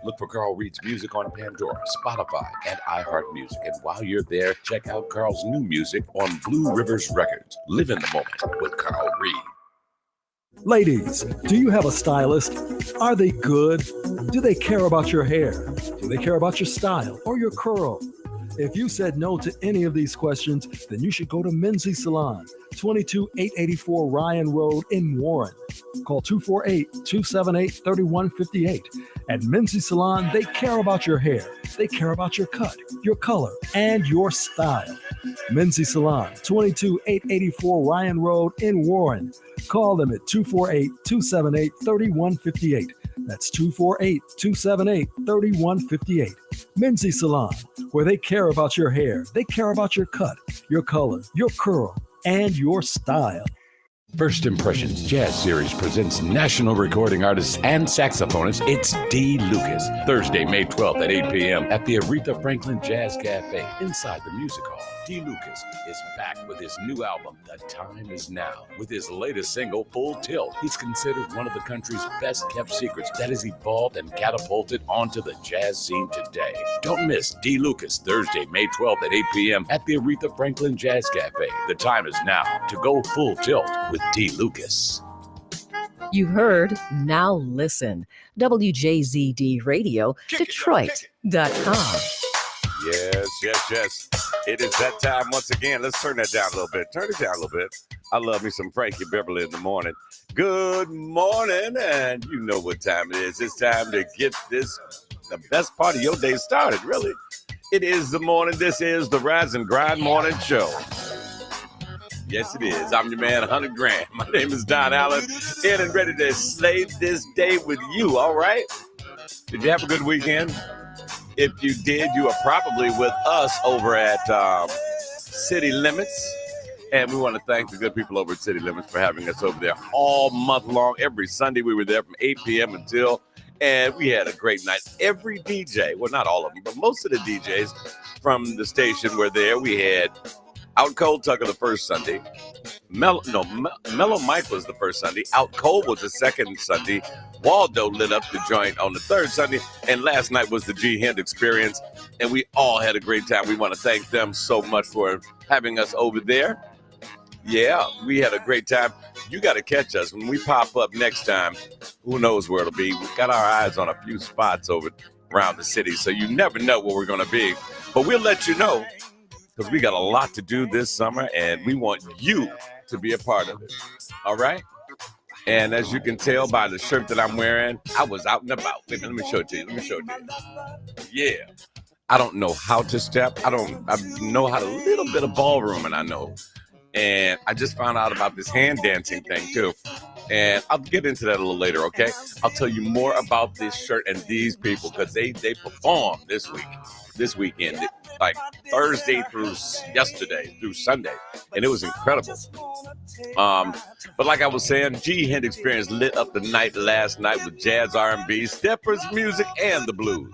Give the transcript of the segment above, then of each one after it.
Look for Carl Reed's music on Pandora, Spotify, and iHeartMusic. And while you're there, check out Carl's new music on Blue Rivers Records. Live in the moment with Carl Reed. Ladies, do you have a stylist? Are they good? Do they care about your hair? Do they care about your style or your curl? If you said no to any of these questions, then you should go to Menzie Salon, 22884 Ryan Road in Warren. Call 248-278-3158. At Menzie Salon, they care about your hair. They care about your cut, your color, and your style. Menzie Salon, 22884 Ryan Road in Warren. Call them at 248-278-3158. That's 248-278-3158. Menzie Salon, where they care about your hair, they care about your cut, your color, your curl, and your style. First Impressions Jazz Series presents national recording artist and saxophonist, it's D. Lucas. Thursday, May 12th at 8 p.m. at the Aretha Franklin Jazz Cafe inside the Music Hall. D. Lucas is back with his new album, The Time Is Now. With his latest single, Full Tilt, he's considered one of the country's best kept secrets that has evolved and catapulted onto the jazz scene today. Don't miss D. Lucas, Thursday, May 12th at 8 p.m. at the Aretha Franklin Jazz Cafe. The time is now to go full tilt with D. Lucas. You heard Now Listen. WJZD Radio, Detroit.com. Yes. It is that time once again. Let's turn that down a little bit. Turn it down a little bit. I love me some Frankie Beverly in the morning. Good morning, and you know what time it is. It's time to get the best part of your day started, really. It is the morning. This is the Rise and Grind Morning Show. Yes, it is. I'm your man, 100 Grand. My name is Don Allen, in and ready to slay this day with you, all right? Did you have a good weekend? If you did, you are probably with us over at City Limits. And we want to thank the good people over at City Limits for having us over there all month long. Every Sunday, we were there from 8 p.m. until, and we had a great night. Every DJ, well, not all of them, but most of the DJs from the station were there. We had Out Cold Tucker the first Sunday. Mellow Mike was the first Sunday. Out Cold was the second Sunday. Waldo lit up the joint on the third Sunday. And last night was the G Hend Experience. And we all had a great time. We want to thank them so much for having us over there. Yeah, we had a great time. You got to catch us. When we pop up next time, who knows where it'll be. We've got our eyes on a few spots over around the city. So you never know where we're going to be. But we'll let you know, because we got a lot to do this summer, and we want you to be a part of it. All right? And as you can tell by the shirt that I'm wearing, I was out and about. Wait a minute, let me show it to you. Yeah. I don't know how to step. I know how to a little bit of ballroom, and I know. And I just found out about this hand dancing thing, too. And I'll get into that a little later, okay? I'll tell you more about this shirt and these people, because they performed this weekend, like Thursday through yesterday through Sunday, and it was incredible. But like I was saying, G Hend Experience lit up the night last night with jazz, R&B, steppers, music, and the blues,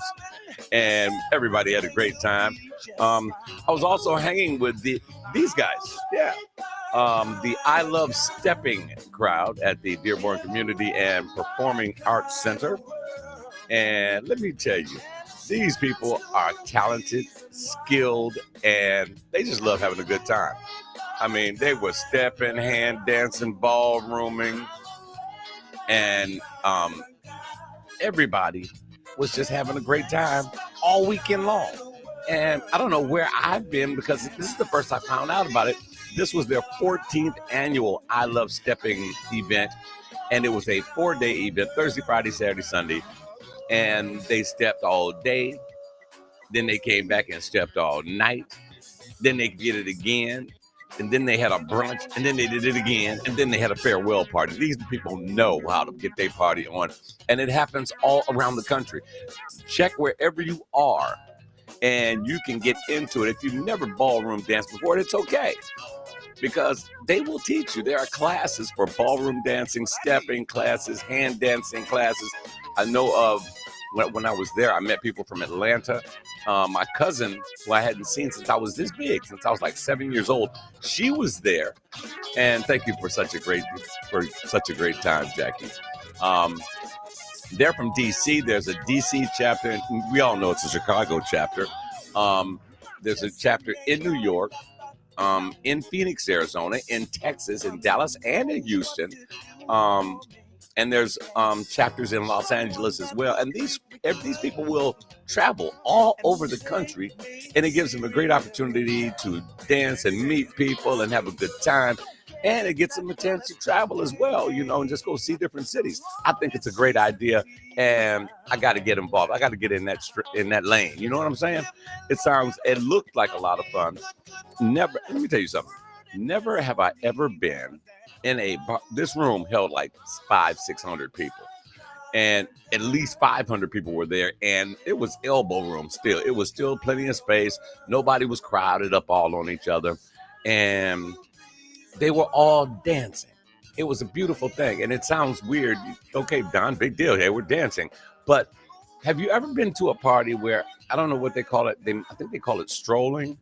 and everybody had a great time. I was also hanging with these guys, the I Love Stepping crowd at the Dearborn Community and Performing Arts Center, and let me tell you, these people are talented, skilled, and they just love having a good time. I mean, they were stepping, hand dancing, ballrooming, and everybody was just having a great time all weekend long. And I don't know where I've been, because this is the first I found out about it. This was their 14th annual I Love Stepping event, and it was a 4-day event, Thursday, Friday, Saturday, Sunday. And they stepped all day. Then they came back and stepped all night. Then they did it again. And then they had a brunch. And then they did it again. And then they had a farewell party. These people know how to get their party on. And it happens all around the country. Check wherever you are, and you can get into it. If you've never ballroom danced before, it's okay, because they will teach you. There are classes for ballroom dancing, stepping classes, hand dancing classes. I know of, when I was there, I met people from Atlanta. My cousin, who I hadn't seen since I was this big, since I was like 7 years old, she was there. And thank you for such a great time, Jackie. They're from DC. There's a DC chapter, and we all know it's a Chicago chapter. There's a chapter in New York, in Phoenix, Arizona, in Texas, in Dallas, and in Houston. And there's chapters in Los Angeles as well. And these people will travel all over the country, and it gives them a great opportunity to dance and meet people and have a good time. And it gets them a chance to travel as well, and just go see different cities. I think it's a great idea, and I got to get involved. I got to get in that lane. You know what I'm saying? It looked like a lot of fun. Let me tell you something. Never have I ever been in a bar. This room held like 500-600 people, and at least 500 people were there, and it was elbow room still. It was still plenty of space. Nobody was crowded up all on each other, and they were all dancing. It was a beautiful thing, and it sounds weird. Okay, Don, big deal. They were dancing, but have you ever been to a party where, I don't know what they call it, I think they call it strolling,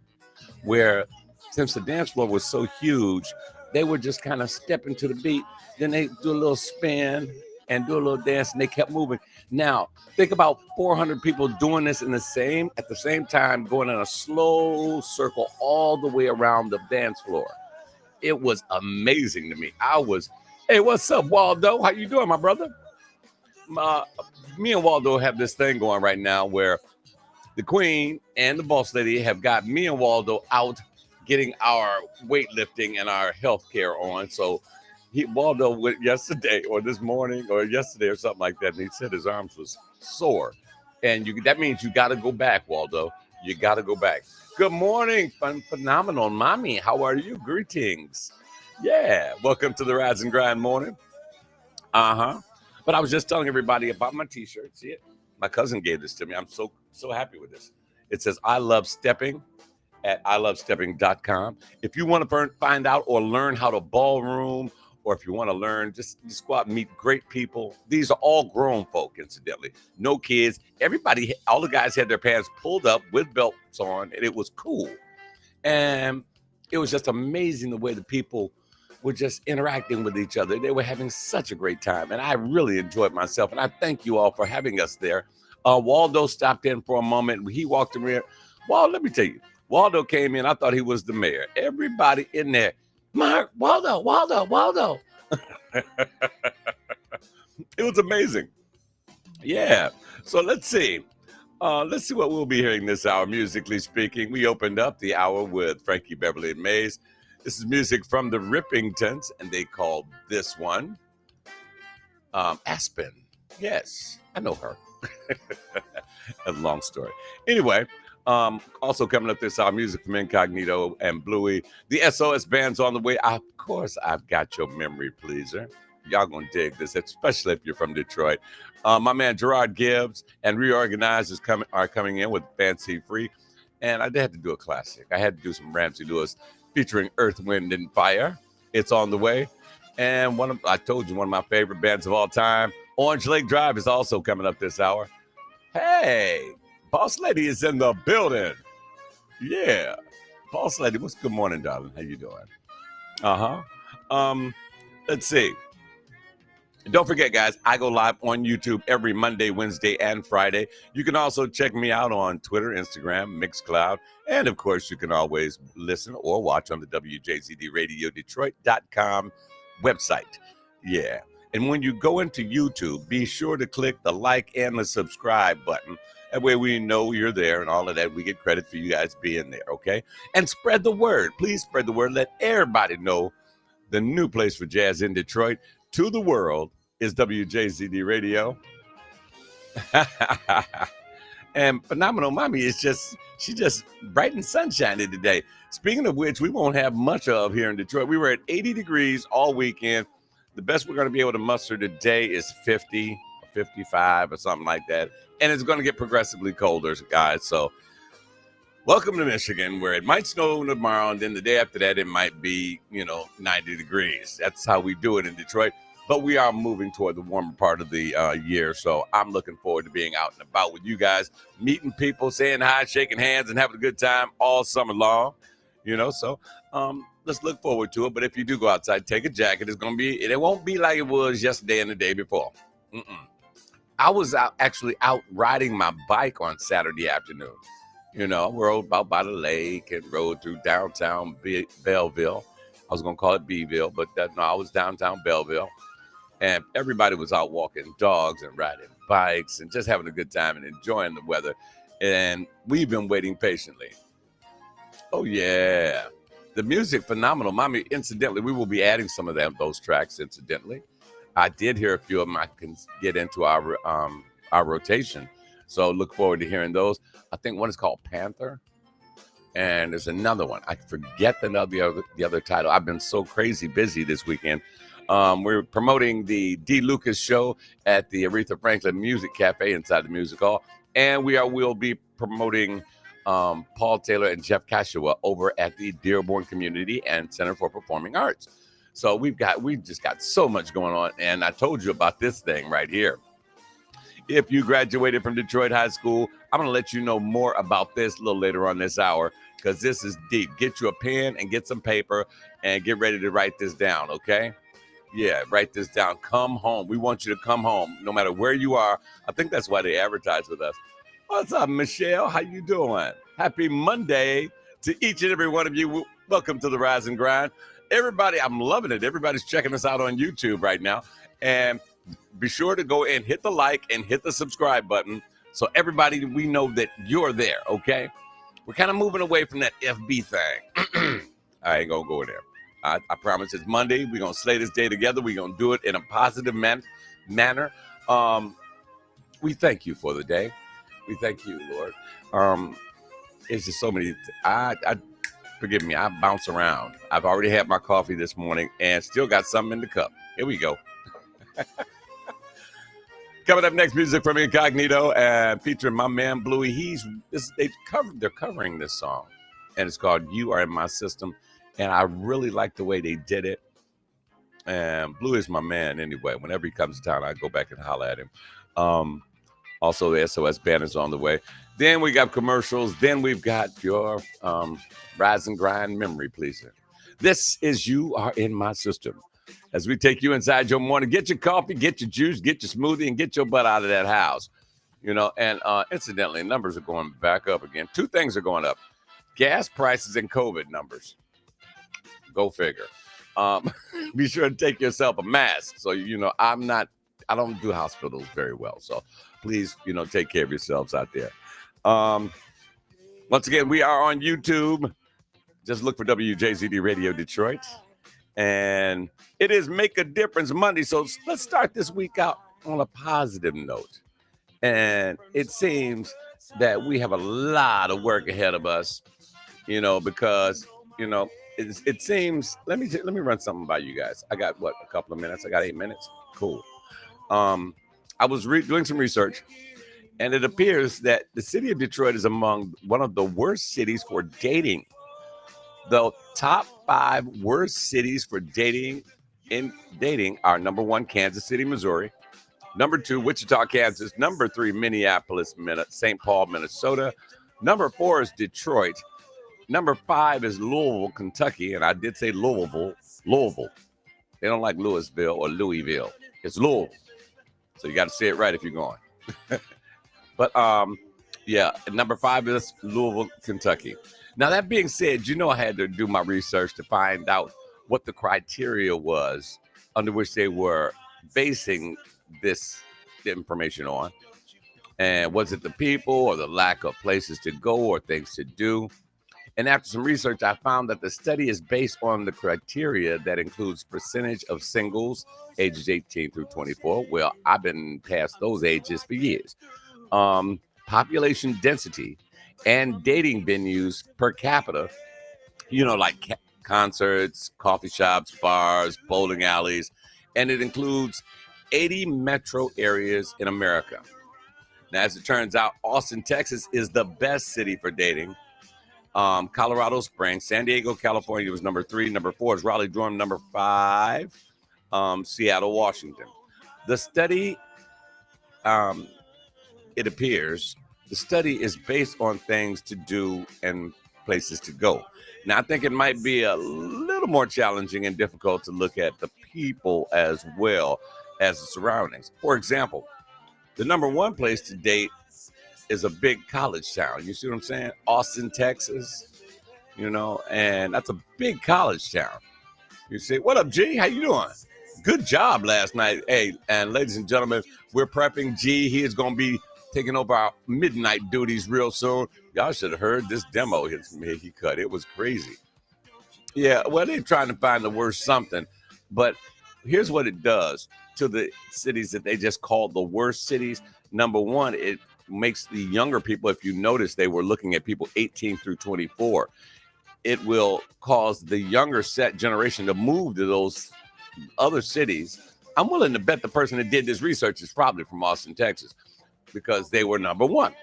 where since the dance floor was so huge, they would just kind of step into the beat, then they do a little spin and do a little dance, and they kept moving. Now, think about 400 people doing this at the same time, going in a slow circle all the way around the dance floor. It was amazing to me. Hey, what's up, Waldo? How you doing, my brother? Me and Waldo have this thing going right now where the Queen and the Boss Lady have got me and Waldo out getting our weightlifting and our health care on. So Waldo went yesterday or this morning or yesterday or something like that, and he said his arms was sore. And that means you got to go back, Waldo. You got to go back. Good morning, phenomenal mommy. How are you? Greetings. Yeah, welcome to the Rise and Grind morning. But I was just telling everybody about my T-shirt. See it? My cousin gave this to me. I'm so happy with this. It says, I love stepping at ilovestepping.com. If you want to find out or learn how to ballroom, or if you want to learn, just go out and meet great people. These are all grown folk, incidentally. No kids. Everybody, all the guys had their pants pulled up with belts on, and it was cool. And it was just amazing the way the people were just interacting with each other. They were having such a great time, and I really enjoyed myself. And I thank you all for having us there. Waldo stopped in for a moment. He walked around. Well, let me tell you, Waldo came in. I thought he was the mayor. Everybody in there, Mark, Waldo. It was amazing. Yeah. So let's see. Let's see what we'll be hearing this hour, musically speaking. We opened up the hour with Frankie Beverly and Mays. This is music from the Rippingtons, and they called this one Aspen. Yes, I know her. A long story. Anyway, also coming up this hour, music from Incognito and Bluey. The SOS band's on the way. Of course, I've got your memory pleaser. Y'all gonna dig this, especially if you're from Detroit. My man Gerard Gibbs and Reorganized are coming in with Fancy Free. And I had to do a classic. I had to do some Ramsey Lewis featuring Earth, Wind, and Fire. It's on the way. And I told you, one of my favorite bands of all time, Orange Lake Drive, is also coming up this hour. Hey, Boss Lady is in the building. Yeah. Boss Lady, good morning, darling. How you doing? Let's see. Don't forget, guys, I go live on YouTube every Monday, Wednesday, and Friday. You can also check me out on Twitter, Instagram, Mixcloud, and, of course, you can always listen or watch on the WJZDRadioDetroit.com website. Yeah. And when you go into YouTube, be sure to click the like and the subscribe button. That way we know you're there and all of that. We get credit for you guys being there, okay? And spread the word. Please spread the word. Let everybody know the new place for jazz in Detroit to the world is WJZD Radio. And Phenomenal Mommy is she's just bright and sunshiny today. Speaking of which, we won't have much of here in Detroit. We were at 80 degrees all weekend. The best we're going to be able to muster today is 50, 55 or something like that. And it's going to get progressively colder, guys. So welcome to Michigan, where it might snow tomorrow, and then the day after that, it might be, 90 degrees. That's how we do it in Detroit. But we are moving toward the warmer part of the year, so I'm looking forward to being out and about with you guys, meeting people, saying hi, shaking hands, and having a good time all summer long, So let's look forward to it. But if you do go outside, take a jacket. It won't be like it was yesterday and the day before. I was actually out riding my bike on Saturday afternoon. We rode about by the lake and rode through downtown Belleville. I was going to call it Beeville, but no, I was downtown Belleville. And everybody was out walking dogs and riding bikes and just having a good time and enjoying the weather. And we've been waiting patiently. Oh, yeah. The music, phenomenal. Mommy, incidentally, we will be adding some of those tracks, incidentally. I did hear a few of them. I can get into our rotation. So look forward to hearing those. I think one is called Panther. And there's another one. I forget the other title. I've been so crazy busy this weekend. We're promoting the D. Lucas show at the Aretha Franklin Music Cafe inside the Music Hall. And we'll be promoting Paul Taylor and Jeff Kashua over at the Dearborn Community and Center for Performing Arts. So we just got so much going on. And I told you about this thing right here. If you graduated from Detroit High School, I'm going to let you know more about this a little later on this hour, because this is deep. Get you a pen and get some paper and get ready to write this down, okay? Yeah, write this down. Come home. We want you to come home no matter where you are. I think that's why they advertise with us. What's up, Michelle? How you doing? Happy Monday to each and every one of you. Welcome to the Rise and Grind. Everybody, I'm loving it. Everybody's checking us out on YouTube right now. And be sure to go and hit the like and hit the subscribe button so everybody, we know that you're there, okay? We're kind of moving away from that FB thing. I ain't going to go there. I promise it's Monday. We're going to slay this day together. We're going to do it in a positive manner. We thank you for the day. We thank you, Lord. It's just so many. Forgive me. I bounce around. I've already had my coffee this morning and still got something in the cup. Here we go. Coming up next, music from Incognito and featuring my man Bluey. They're covering this song, and it's called "You Are in My System." And I really like the way they did it. And Blue is my man anyway. Whenever he comes to town, I go back and holler at him. Also, the SOS band is on the way. Then we got commercials. Then we've got your Rise and Grind memory pleaser. This is You Are in My System. As we take you inside your morning, get your coffee, get your juice, get your smoothie, and get your butt out of that house. And incidentally, numbers are going back up again. Two things are going up: gas prices and COVID numbers. Go figure. Be sure to take yourself a mask. So, I don't do hospitals very well. So please, take care of yourselves out there. Once again, we are on YouTube. Just look for WJZD Radio Detroit. And it is Make a Difference Monday. So let's start this week out on a positive note. And it seems that we have a lot of work ahead of us, because, it seems, let me run something by you guys. I got a couple of minutes. I got 8 minutes. Cool. I was doing some research, and it appears that the city of Detroit is among one of the worst cities for dating. The top 5 worst cities for dating are number 1, Kansas City, Missouri. Number 2, Wichita, Kansas. Number 3, Minneapolis, St. Paul, Minnesota. Number 4 is Detroit. Number 5 is Louisville, Kentucky. And I did say Louisville. They don't like Louisville or Louisville. It's Louisville. So you got to say it right if you're going. But, number 5 is Louisville, Kentucky. Now, that being said, I had to do my research to find out what the criteria was under which they were basing this information on. And was it the people or the lack of places to go or things to do? And after some research, I found that the study is based on the criteria that includes percentage of singles ages 18 through 24. Well, I've been past those ages for years. Population density and dating venues per capita, like concerts, coffee shops, bars, bowling alleys. And it includes 80 metro areas in America. Now, as it turns out, Austin, Texas is the best city for dating. Colorado Springs, San Diego, California was number 3. Number 4 is Raleigh-Durham. Number 5, Seattle, Washington. The study, it appears, the study is based on things to do and places to go. Now, I think it might be a little more challenging and difficult to look at the people as well as the surroundings. For example, The number one place to date is a big college town. You see what I'm saying? Austin, Texas, and that's a big college town. You see, what up, G? How you doing? Good job last night. Hey, and ladies and gentlemen, we're prepping G. He is going to be taking over our midnight duties real soon. Y'all should have heard this demo he cut. It was crazy. Yeah, well, they're trying to find the worst something, but here's what it does to the cities that they just called the worst cities. Number one, it makes the younger people, if you notice, they were looking at people 18 through 24. It will cause the younger set generation to move to those other cities. I'm willing to bet the person that did this research is probably from Austin, Texas, because they were number one.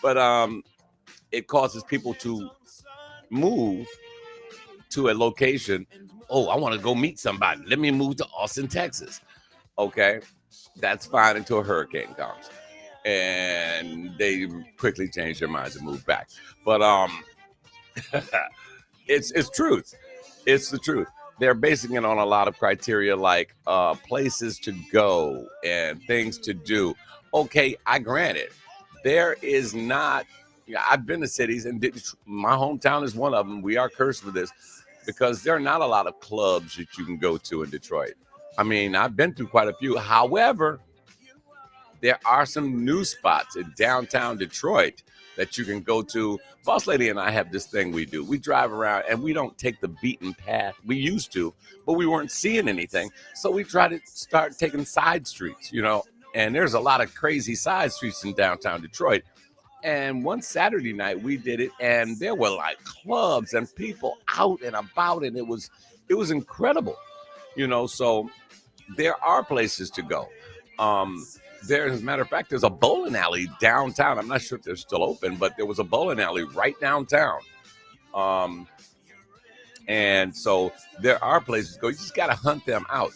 But it causes people to move to a location. Oh, I want to go meet somebody. Let me move to Austin, Texas. Okay, that's fine until a hurricane comes. And they quickly change their minds and move back. But it's truth. It's the truth. They're basing it on a lot of criteria like places to go and things to do. Okay, I grant it. There is not, I've been to cities, and my hometown is one of them. We are cursed with this because there are not a lot of clubs that you can go to in Detroit. I mean, I've been through quite a few. However, there are some new spots in downtown Detroit that you can go to. Boss Lady and I have this thing we do. We drive around and we don't take the beaten path. We used to, but we weren't seeing anything. So we try to start taking side streets, and there's a lot of crazy side streets in downtown Detroit. And one Saturday night we did it, and there were like clubs and people out and about, and it was incredible, so there are places to go. As a matter of fact, there's a bowling alley downtown. I'm not sure if they're still open, but there was a bowling alley right downtown. And so there are places to go. You just got to hunt them out.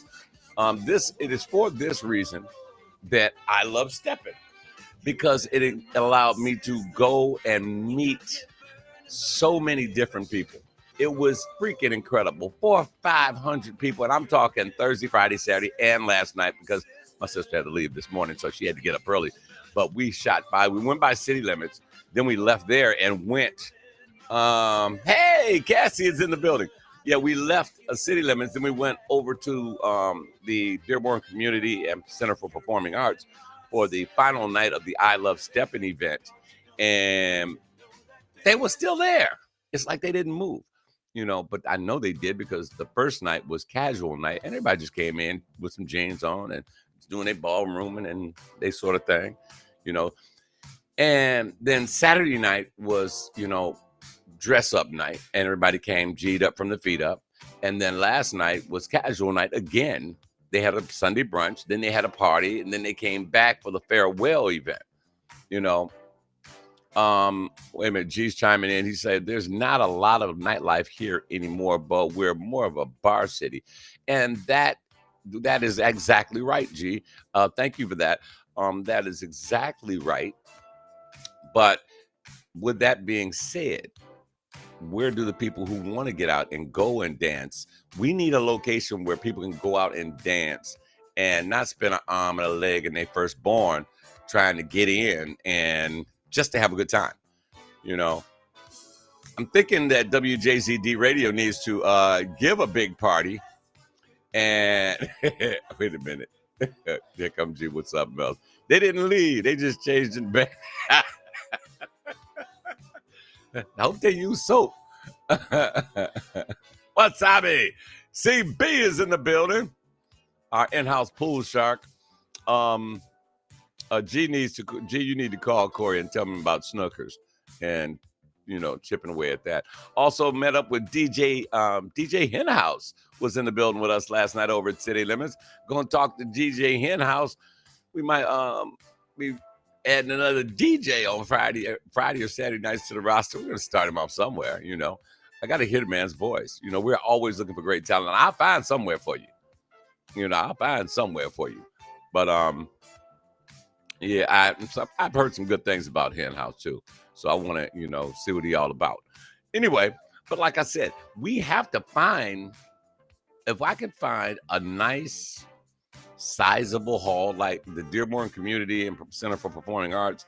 It is for this reason that I love stepping, because it allowed me to go and meet so many different people. It was freaking incredible. 400 or 500 people. And I'm talking Thursday, Friday, Saturday, and last night, because my sister had to leave this morning, so she had to get up early. But we went by city limits. Then we left there and went. Hey, Cassie is in the building. Yeah, we left city limits. Then we went over to the Dearborn Community and Center for Performing Arts for the final night of the I Love Stepping event. And they were still there. It's like they didn't move, but I know they did, because the first night was casual night and everybody just came in with some jeans on and doing their ballrooming and they sort of thing, And then Saturday night was, dress up night, and everybody came G'd up from the feet up. And then last night was casual night again. They had a Sunday brunch, then they had a party, and then they came back for the farewell event, Wait a minute, G's chiming in. He said, there's not a lot of nightlife here anymore, but we're more of a bar city. And that is exactly right, G. Thank you for that. That is exactly right. But with that being said, where do the people who want to get out and go and dance? We need a location where people can go out and dance and not spend an arm and a leg in their firstborn trying to get in and just to have a good time. I'm thinking that WJZD Radio needs to give a big party. And wait a minute. Here comes G. What's up, Mel? They didn't leave. They just changed it back. I hope they use soap. What's up, CB is in the building. Our in-house pool shark. G, you need to call Corey and tell him about Snookers and, chipping away at that. Also met up with DJ Henhouse was in the building with us last night over at City Limits. Going to talk to DJ Henhouse. We might be adding another DJ on Friday or Saturday nights to the roster. We're going to start him off somewhere, I got to hear the man's voice. We're always looking for great talent. I'll find somewhere for you. I'll find somewhere for you. But, yeah, I've heard some good things about Henhouse, too. So I want to, see what he all about. Anyway, but like I said, we have to find, if I can find a nice sizable hall like the Dearborn Community and Center for Performing Arts,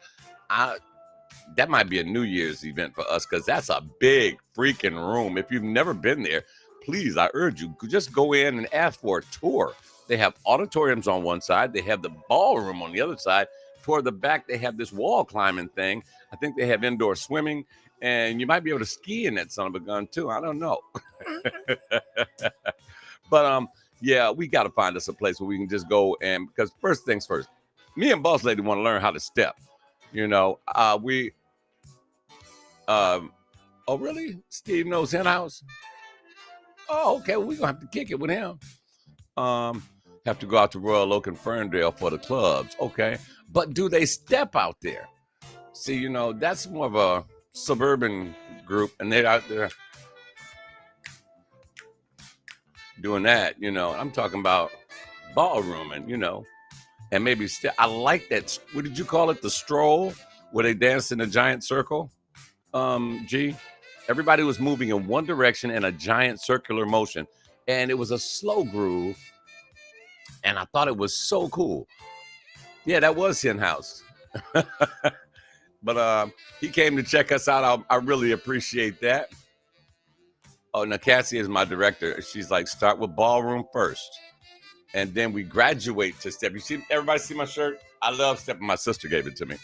that might be a New Year's event for us because that's a big freaking room. If you've never been there, please, I urge you, just go in and ask for a tour. They have auditoriums on one side. They have the ballroom on the other side. Toward the back, they have this wall climbing thing. I think they have indoor swimming, and you might be able to ski in that son of a gun too. I don't know. But yeah, we got to find us a place where we can just go, and because first things first, me and Boss Lady want to learn how to step. You know, oh really? Steve knows Hen House? Oh, okay. Well, we're gonna have to kick it with him. Have to go out to Royal Oak and Ferndale for the clubs. Okay. But do they step out there? See, you know, that's more of a suburban group, and they're out there doing that, you know. I'm talking about ballrooming, you know, and maybe I like that. What did you call it? The stroll, where they danced in a giant circle. G, everybody was moving in one direction in a giant circular motion, and it was a slow groove, and I thought it was so cool. Yeah, that was Hen House. But he came to check us out. I really appreciate that. Oh, now Cassie is my director. She's like, start with ballroom first, and then we graduate to step. You see, everybody see my shirt? I love stepping. My sister gave it to me.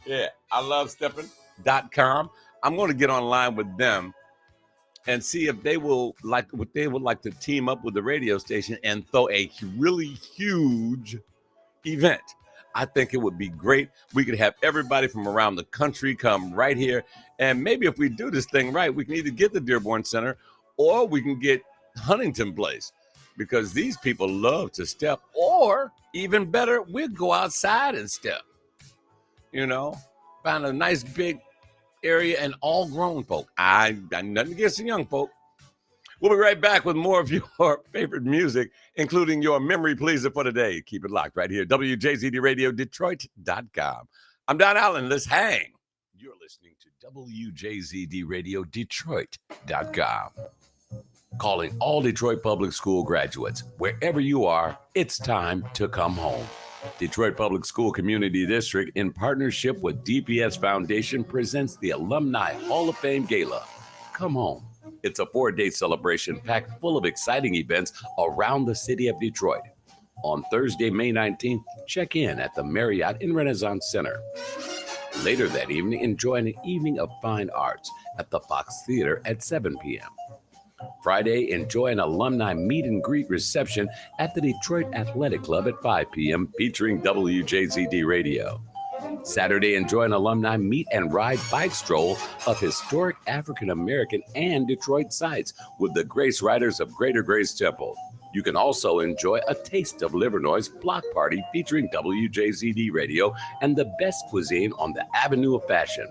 Yeah, I love stepping.com. I'm going to get online with them and see if they will like what they would like to team up with the radio station and throw a really huge event. I think it would be great. We could have everybody from around the country come right here. And maybe if we do this thing right, we can either get the Dearborn Center or we can get Huntington Place, because these people love to step. Or even better, we'll go outside and step. You know, find a nice big area and all grown folk. I got nothing against the young folk. We'll be right back with more of your favorite music, including your memory pleaser for today. Keep it locked right here. WJZD Radio Detroit.com. I'm Don Allen. Let's hang. You're listening to WJZD Radio Detroit.com. Calling all Detroit Public School graduates. Wherever you are, it's time to come home. Detroit Public School Community District, in partnership with DPS Foundation, presents the Alumni Hall of Fame Gala. Come home. It's a 4-day celebration packed full of exciting events around the city of Detroit. On Thursday, May 19th, check in at the Marriott in Renaissance Center. Later that evening, enjoy an evening of fine arts at the Fox Theater at 7 p.m. Friday, enjoy an alumni meet and greet reception at the Detroit Athletic Club at 5 p.m. featuring WJZD Radio. Saturday, enjoy an alumni meet and ride bike stroll of historic African American and Detroit sites with the Grace Riders of Greater Grace Temple. You can also enjoy a taste of Livernois block party featuring WJZD Radio and the best cuisine on the Avenue of Fashion.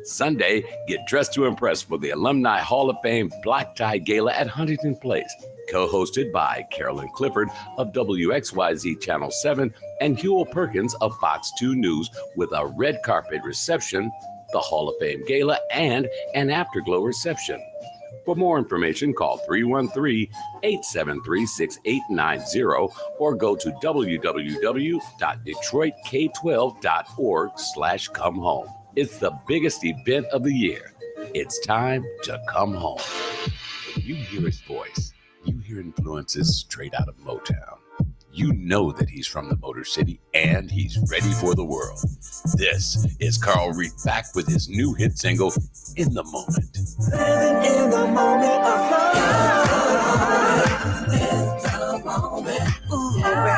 Sunday, get dressed to impress for the Alumni Hall of Fame Black Tie Gala at Huntington Place, co-hosted by Carolyn Clifford of WXYZ Channel 7 and Huel Perkins of Fox 2 News, with a red carpet reception, the Hall of Fame Gala, and an afterglow reception. For more information, call 313-873-6890 or go to www.detroitk12.org/comehome. It's the biggest event of the year. It's time to come home. When you hear his voice, you hear influences straight out of Motown. You know that he's from the Motor City and he's ready for the world. This is Carl Reed back with his new hit single, In the Moment. Living in the moment of love. In the moment. Ooh, baby.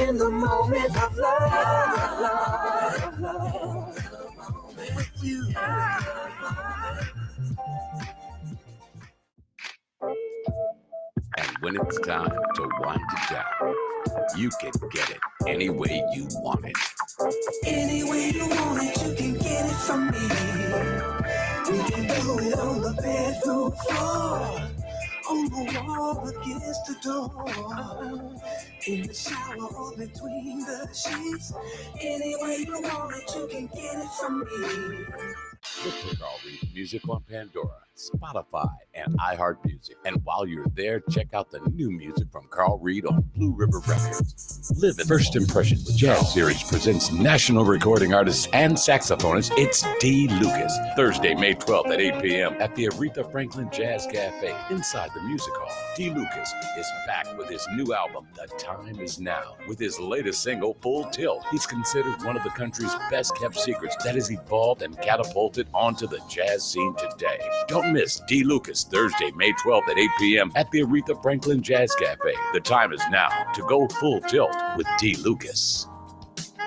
In the moment of love. With you. And when it's time to wind it down, you can get it any way you want it. Any way you want it, you can get it from me. We can do it on the bedroom floor, on the wall against the door, in the shower or between the sheets. Any way you want it, you can get it from me. Look for Carl Reed music on Pandora. Spotify, and iHeartMusic. And while you're there, check out the new music from Carl Reed on Blue River Records. Live in First Impressions Jazz Series presents national recording artist and saxophonist, it's D. Lucas. Thursday, May 12th at 8 p.m. at the Aretha Franklin Jazz Cafe inside the Music Hall. D. Lucas is back with his new album, The Time Is Now. With his latest single, Full Tilt, he's considered one of the country's best-kept secrets that has evolved and catapulted onto the jazz scene today. Don't miss D. Lucas, Thursday, May 12th at 8 p.m. at the Aretha Franklin Jazz Cafe. The time is now to go full tilt with D. Lucas.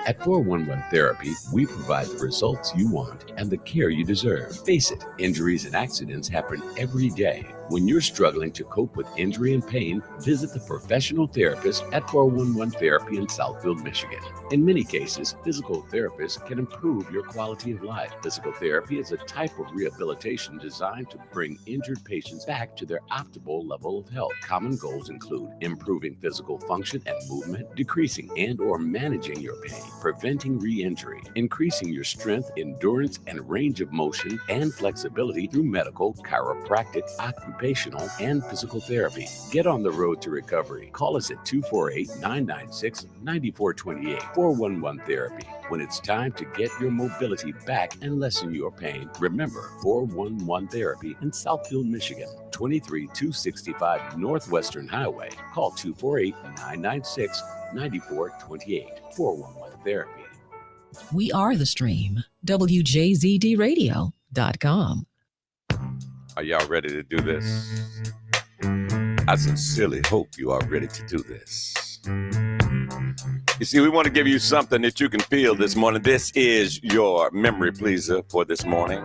At 411 Therapy, we provide the results you want and the care you deserve. Face it, injuries and accidents happen every day. When you're struggling to cope with injury and pain, visit the professional therapist at 411 Therapy in Southfield, Michigan. In many cases, physical therapists can improve your quality of life. Physical therapy is a type of rehabilitation designed to bring injured patients back to their optimal level of health. Common goals include improving physical function and movement, decreasing and or managing your pain, preventing re-injury, increasing your strength, endurance, and range of motion and flexibility through medical, chiropractic, occupational, and physical therapy. Get on the road to recovery. Call us at 248-996-9428. 411 Therapy. When it's time to get your mobility back and lessen your pain, remember 411 Therapy in Southfield, Michigan, 23265 Northwestern Highway. Call 248-996-9428. 411 Therapy. We are the stream. WJZDradio.com. Are y'all ready to do this? I sincerely hope you are ready to do this. You see, we want to give you something that you can feel this morning. This is your memory pleaser for this morning.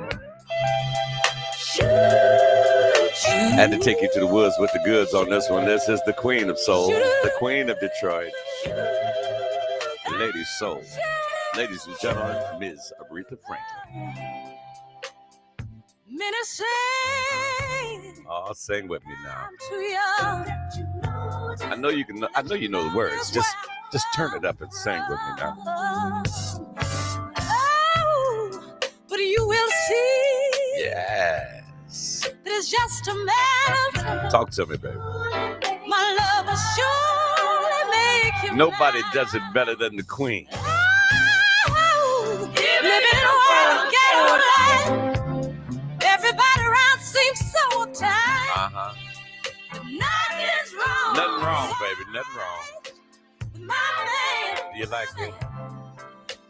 I had to take you to the woods with the goods on this one. This is the Queen of Soul, the Queen of Detroit, Lady Soul. Ladies and gentlemen, Ms. Aretha Franklin. Many say Oh, sing with me now. I'm too young. I know you can. I know you know the words. Just turn it up and sing with me now. Oh, but you will see Yes. that it's just a matter of time. Talk to me, baby. My love will surely make you Nobody mine. does it better than the Queen. Oh, living in a world of ghetto life. Everybody around seems so uptight. Nothing's wrong. Nothing wrong, baby. Nothing wrong. With my man. You like it?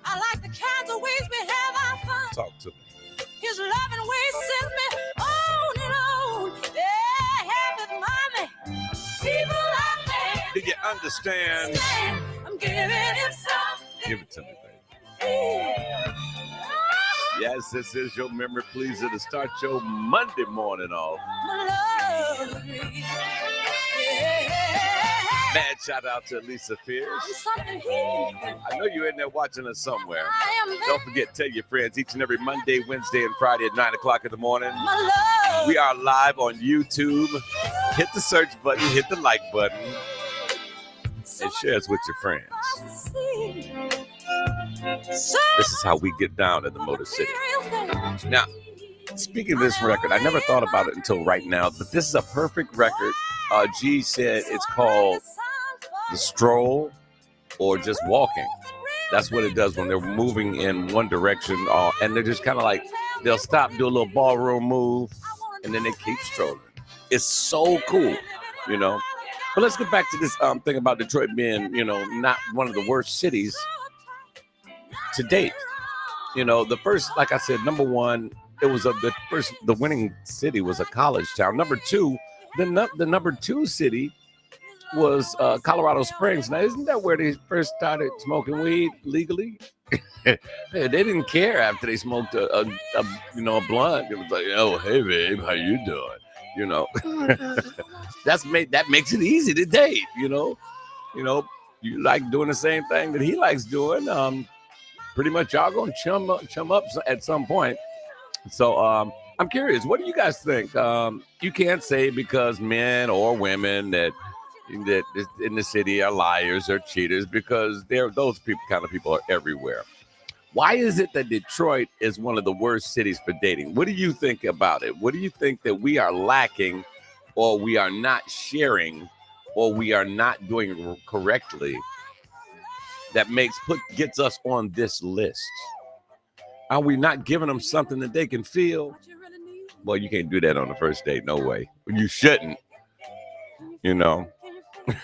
I like the kinds of ways we have our fun. Talk to me. His loving ways send me on and on. Yeah, with my man. People like me. Do you understand? I'm giving him something. Give it to me, baby. Yes, this is your memory pleaser to start your Monday morning off. My love. Mad shout out to Lisa Pierce. I'm something here. I know you're in there watching us somewhere. I am Don't forget, tell your friends each and every Monday, Wednesday, and Friday at 9 o'clock in the morning. my love. We are live on YouTube. Hit the search button, hit the like button, and share us with your friends. This is how we get down in the Motor City. Now, speaking of this record, I never thought about it until right now, but this is a perfect record. G said it's called The Stroll or just walking. That's what it does when they're moving in one direction, and they're just kind of like, they'll stop, do a little ballroom move, and then they keep strolling. It's so cool, you know. But let's get back to this thing about Detroit being, you know, not one of the worst cities to date. You know, the first, like I said, number one, it was the winning city was a college town. Number two, the number two city was Colorado Springs. Now, isn't that where they first started smoking weed legally? They didn't care after they smoked a blunt. It was like, oh, hey babe, how you doing? You know, that makes it easy to date. You know, you like doing the same thing that he likes doing. Pretty much y'all gonna chum up at some point. So I'm curious, what do you guys think? You can't say because men or women that in the city are liars or cheaters, because those kind of people are everywhere. Why is it that Detroit is one of the worst cities for dating? What do you think about it? What do you think that we are lacking, or we are not sharing, or we are not doing correctly that gets us on this list? Are we not giving them something that they can feel? Well, you can't do that on the first date. No way. You shouldn't. You know,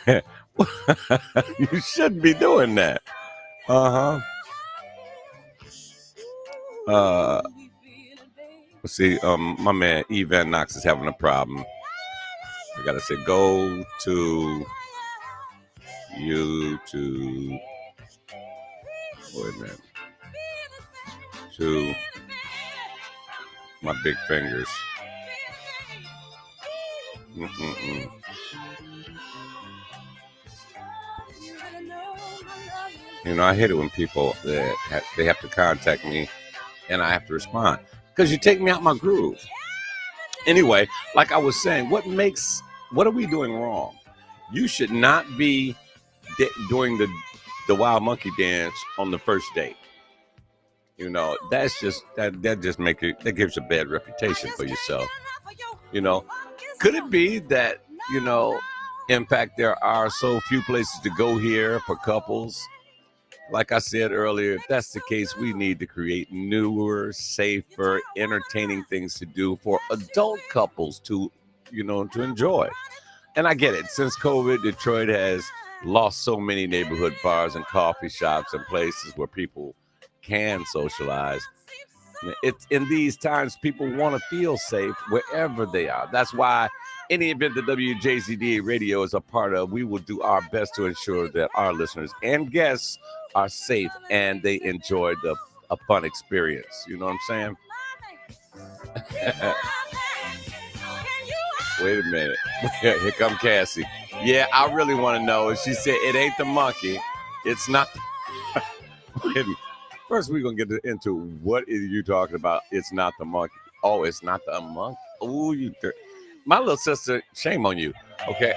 you shouldn't be doing that. Let's see. My man Evan Knox is having a problem. I gotta say, go to YouTube. Wait a minute. To my big fingers. You know, I hate it when people they have to contact me and I have to respond because you take me out my groove. Anyway, like I was saying, what are we doing wrong? You should not be doing the wild monkey dance on the first date. You know, that's just that gives a bad reputation for yourself. You know, could it be that, you know, in fact, there are so few places to go here for couples? Like I said earlier, if that's the case, we need to create newer, safer, entertaining things to do for adult couples to enjoy. And I get it. Since COVID, Detroit has lost so many neighborhood bars and coffee shops and places where people can socialize. It's in these times people want to feel safe wherever they are. That's why any event that WJZD Radio is a part of, we will do our best to ensure that our listeners and guests are safe and they enjoy a fun experience. You know what I'm saying? Wait a minute. Here come Cassie. Yeah, I really want to know. She said it ain't the monkey. It's not. Wait a minute. First, we're going to get into what is you talking about. It's not the monkey. Oh, it's not the monkey. Oh, my little sister, shame on you. Okay.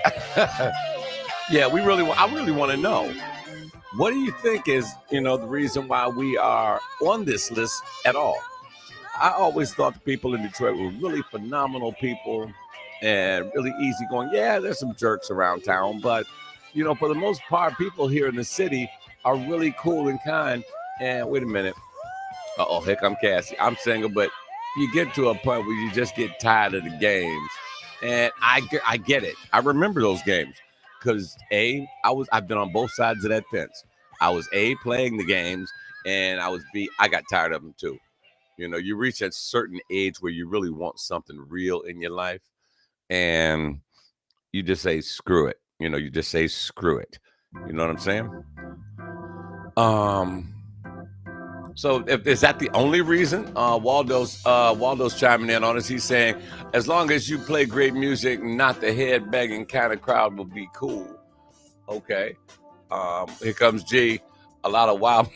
Yeah, I really want to know. What do you think is, the reason why we are on this list at all? I always thought the people in Detroit were really phenomenal people and really easygoing. Yeah, there's some jerks around town, but, for the most part, people here in the city are really cool and kind. And wait a minute. Uh-oh, here come Cassie. I'm single, but you get to a point where you just get tired of the games. And I get it. I remember those games because I've been on both sides of that fence. I was playing the games, and I got tired of them too. You reach a certain age where you really want something real in your life, and you just say screw it. You just say screw it. You know what I'm saying? So is that the only reason? Waldo's chiming in on us. He's saying, as long as you play great music, not the head-banging kind of crowd will be cool. Okay. Here comes G. A lot of wild.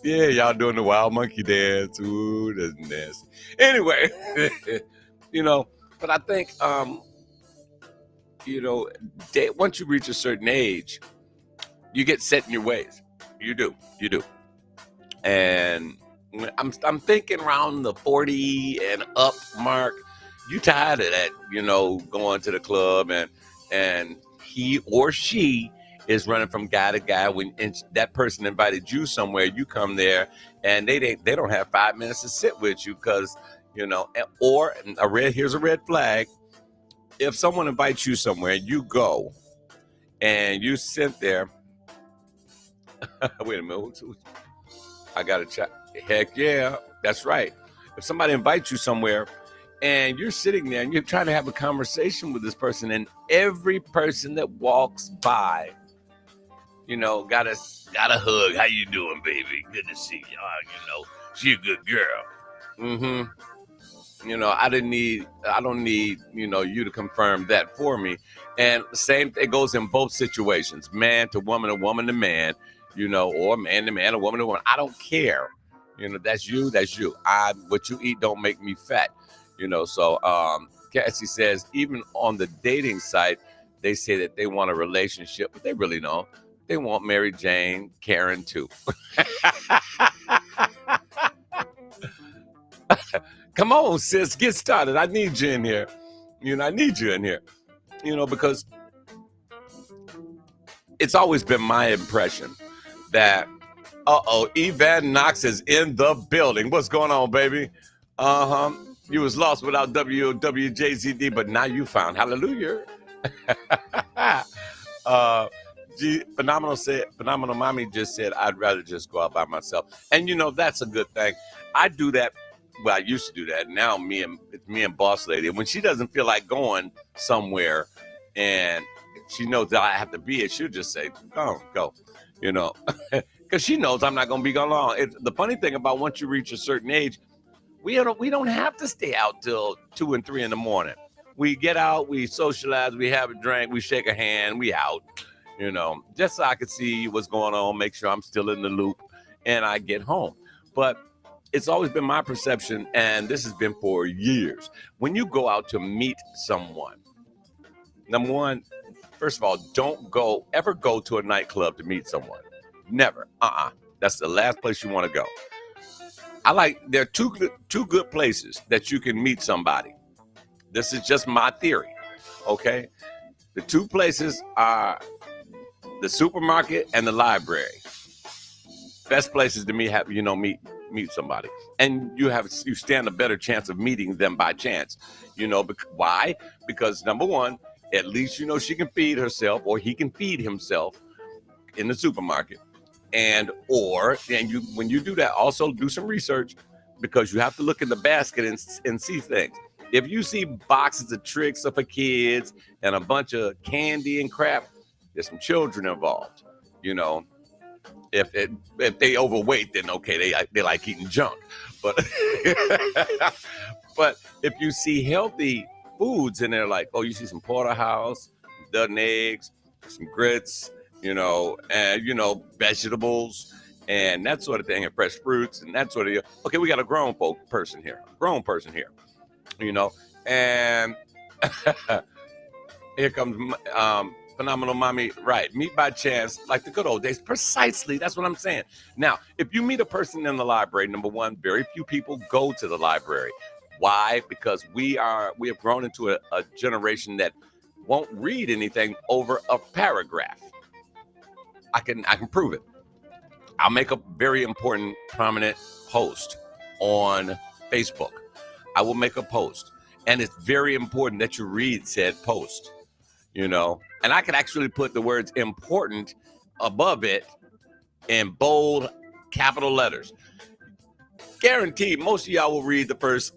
Yeah, y'all doing the wild monkey dance. Ooh, that's nasty. Anyway, but I think, once you reach a certain age, you get set in your ways. You do. And I'm thinking around the 40 and up mark, you tired of that, going to the club and he or she is running from guy to guy and that person invited you somewhere, you come there and they don't have 5 minutes to sit with you because, here's a red flag. If someone invites you somewhere, you go and you sit there. Wait a minute. I got to check. Heck yeah, that's right. If somebody invites you somewhere and you're sitting there and you're trying to have a conversation with this person, and every person that walks by, got a hug. How you doing, baby? Good to see you. She a good girl. I don't need, you to confirm that for me. And the same thing goes in both situations, man to woman or woman to man. Or man to man, or woman to woman. I don't care. That's you. What you eat don't make me fat. So Cassie says, even on the dating site, they say that they want a relationship, but they really don't. they want Mary Jane, Karen too. Come on, sis, get started. I need you in here. I need you in here. Because it's always been my impression that, Evan Knox is in the building. What's going on, baby? You was lost without WJZD, but now you found. Hallelujah. Phenomenal Mommy just said, I'd rather just go out by myself. And that's a good thing. I do that. Well, I used to do that. Now it's me and Boss Lady. And when she doesn't feel like going somewhere and she knows that I have to be it, she'll just say, oh, go, because she knows I'm not going to be gone long. The funny thing about once you reach a certain age, we don't have to stay out till 2 and 3 in the morning. We get out, we socialize, we have a drink, we shake a hand, we out, just so I can see what's going on, make sure I'm still in the loop, and I get home. But it's always been my perception, and this has been for years. When you go out to meet someone, number one, first of all, don't ever go to a nightclub to meet someone. Never. That's the last place you want to go. There are two good places that you can meet somebody. This is just my theory, okay? The two places are the supermarket and the library. Best places to meet somebody. And you stand a better chance of meeting them by chance. Why? Because number one, at least she can feed herself or he can feed himself in the supermarket. When you do that, also do some research, because you have to look in the basket and see things. If you see boxes of tricks for kids and a bunch of candy and crap, there's some children involved. If they overweight, then okay, they like eating junk. But but if you see healthy foods in there, like, you see some porterhouse, dozen eggs, some grits, and vegetables and that sort of thing, and fresh fruits and that sort of. Okay, we got a grown person here, and here comes Phenomenal Mommy. Right, meet by chance, like the good old days. Precisely, that's what I'm saying. Now, if you meet a person in the library, number one, very few people go to the library. Why? Because we have grown into a generation that won't read anything over a paragraph. I can prove it. I'll make a very important, prominent post on Facebook. I will make a post, and it's very important that you read said post, and I can actually put the words important above it in bold capital letters. Guaranteed, most of y'all will read the first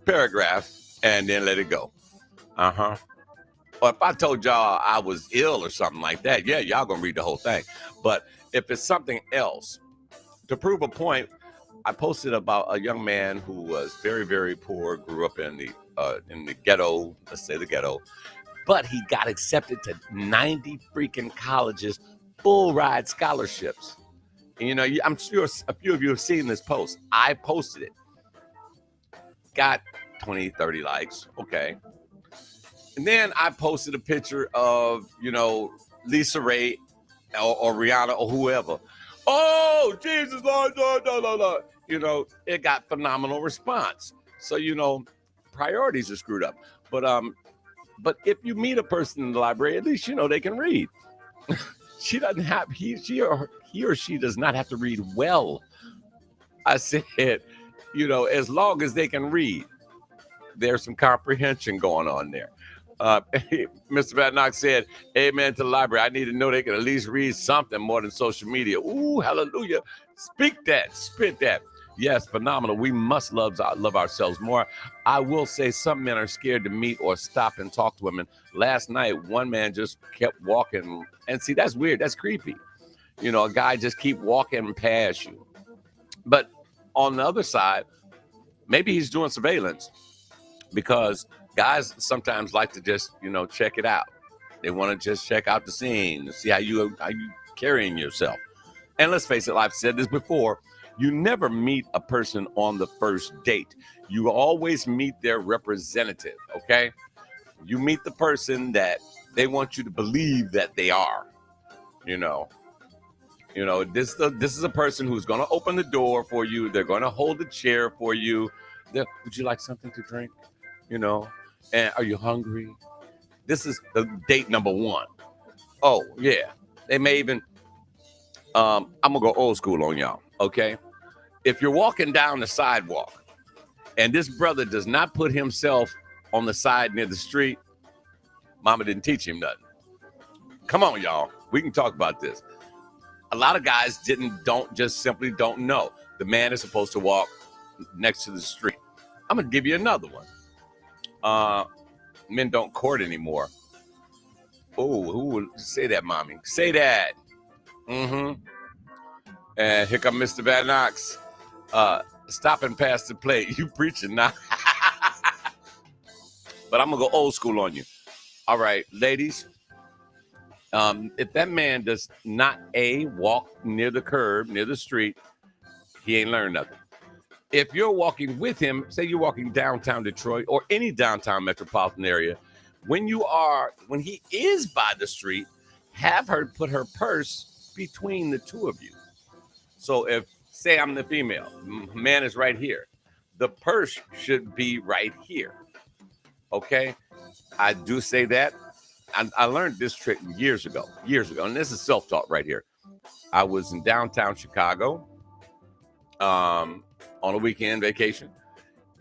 paragraph and then let it go. Or if I told y'all I was ill or something like that, yeah, y'all gonna read the whole thing. But if it's something else, to prove a point, I posted about a young man who was very, very poor, grew up in the ghetto, let's say the ghetto, but he got accepted to 90 freaking colleges, full ride scholarships. And, I'm sure a few of you have seen this post. I posted it. Got 20, 30 likes. Okay. And then I posted a picture of, Lisa Ray or Rihanna or whoever. Oh, Jesus, Lord, Lord. It got phenomenal response. So, priorities are screwed up. But if you meet a person in the library, at least they can read. She doesn't have he or she does not have to read well. I said, as long as they can read, there's some comprehension going on there. Mr. Van Knox said, amen to the library. I need to know they can at least read something more than social media. Ooh, hallelujah. Speak that, spit that. Yes, phenomenal. We must love ourselves more. I will say some men are scared to meet or stop and talk to women. Last night, one man just kept walking. And see, that's weird. That's creepy. A guy just keep walking past you. But on the other side, maybe he's doing surveillance, because guys sometimes like to just, check it out. They want to just check out the scene, see how you carrying yourself. And let's face it, I've said this before, you never meet a person on the first date. You always meet their representative, okay? You meet the person that they want you to believe that they are, You know, this is a person who's going to open the door for you. They're going to hold the chair for you. Would you like something to drink? You know, and are you hungry? This is the date number one. Oh, yeah. They may even, I'm going to go old school on y'all, okay? If you're walking down the sidewalk and this brother does not put himself on the side near the street, mama didn't teach him nothing. Come on, y'all. We can talk about this. A lot of guys simply don't know. The man is supposed to walk next to the street. I'm going to give you another one. Men don't court anymore. Oh, who would say that, mommy? Say that. Mm-hmm. And here come Mr. Van Knox. Stop and pass the plate. You preaching now. But I'm going to go old school on you. All right, ladies. If that man does not walk near the curb, near the street, he ain't learned nothing. If you're walking with him, say you're walking downtown Detroit or any downtown metropolitan area, when he is by the street, have her put her purse between the two of you. So if, say I'm the female, man is right here, the purse should be right here. Okay? I do say that. I learned this trick years ago, and this is self-taught right here. I was in downtown Chicago on a weekend vacation